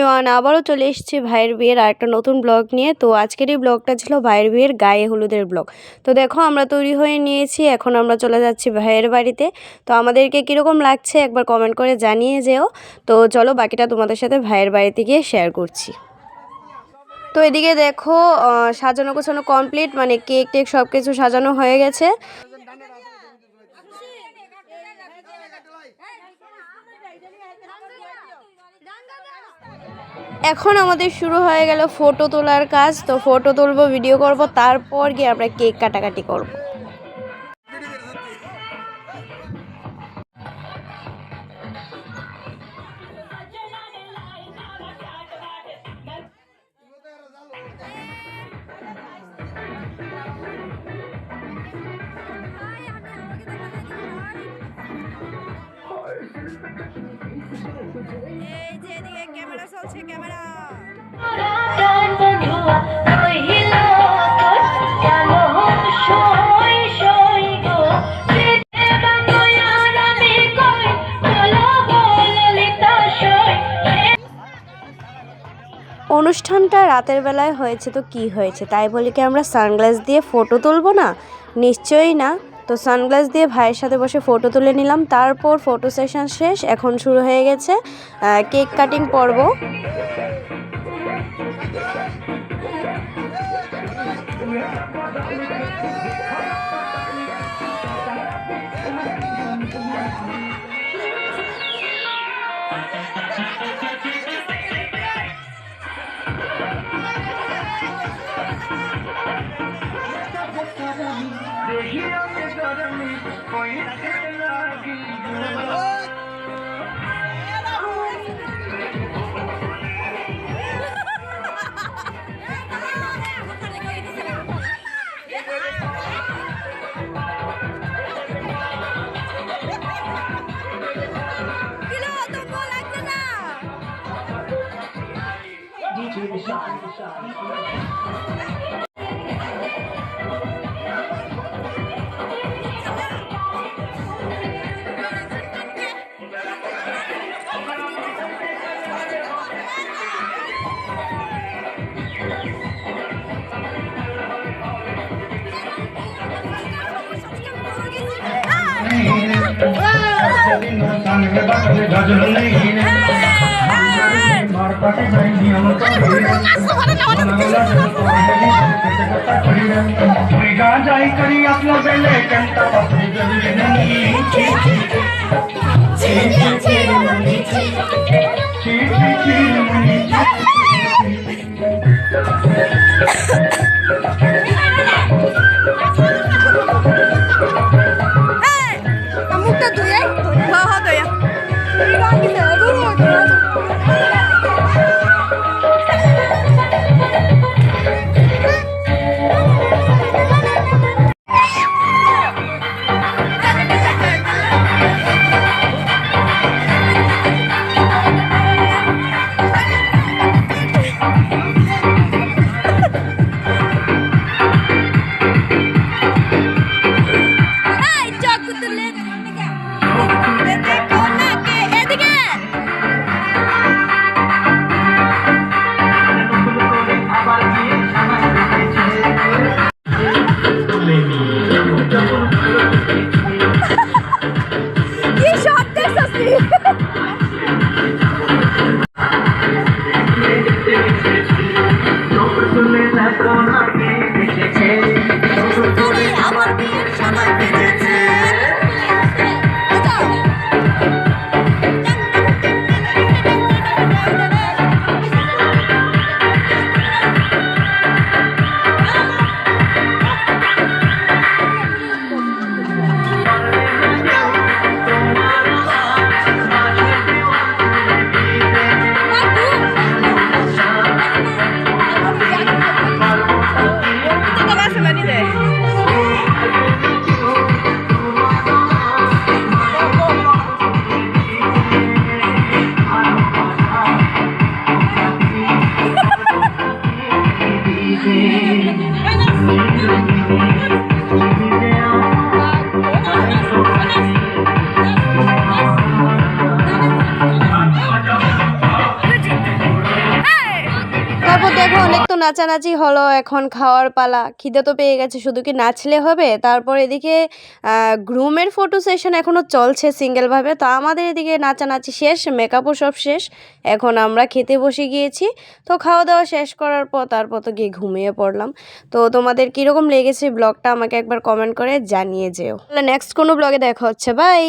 Everyone, আবারও চলে এসেছি ভাইয়ের বিয়ের আরেকটা নতুন ব্লগ নিয়ে। তো আজকের এই ব্লগটা ছিল ভাইয়ের বিয়ের গায়ে হলুদের ব্লগ। তো দেখো আমরা তৈরি হয়ে নিয়েছি, এখন আমরা চলে যাচ্ছি ভাইয়ের বাড়িতে। তো আমাদেরকে কীরকম লাগছে একবার কমেন্ট করে জানিয়ে যেও। তো চলো বাকিটা তোমাদের সাথে ভাইয়ের বাড়িতে গিয়ে শেয়ার করছি। তো এদিকে দেখো সাজানো গোছানো কমপ্লিট, মানে কেক টেক সব কিছু সাজানো হয়ে গেছে। এখন আমাদের শুরু হয়ে গেল ফটো তোলার কাজ। তো ফটো তুলবো, ভিডিও করব, তারপর গিয়ে আমরা কেক কাটাকাটি করব। এই যে এদিকে ক্যামেরা চলছে, ক্যামেরা অনুষ্ঠানটা রাতের বেলায় হয়েছে, তো কি হয়েছে তাই বলি কি আমরা সানগ্লাস দিয়ে ফটো তুলবো না? নিশ্চয়ই না। তো সানগ্লাস দিয়ে ভাইয়ের সাথে বসে ফটো তুলে নিলাম। তারপর ফটো সেশন শেষ, এখন শুরু হয়ে গেছে কেক কাটিং পর্ব। অনেক তো নাচানাচি হলো, এখন খাওয়ার পালা। খিদে তো পেয়ে গেছে, শুধু কি নাচলে হবে? তারপর এদিকে গ্রুমের ফটো সেশন এখনও চলছে সিঙ্গেলভাবে। তো আমাদের এদিকে নাচানাচি শেষ, মেকআপও সব শেষ। এখন আমরা খেতে বসে গিয়েছি। তো খাওয়া দাওয়া শেষ করার পর তারপর তো গিয়ে ঘুমিয়ে পড়লাম। তো তোমাদের কীরকম লেগেছে ব্লগটা আমাকে একবার কমেন্ট করে জানিয়ে যেও। তাহলে নেক্সট কোনো ব্লগে দেখা হচ্ছে, বাই।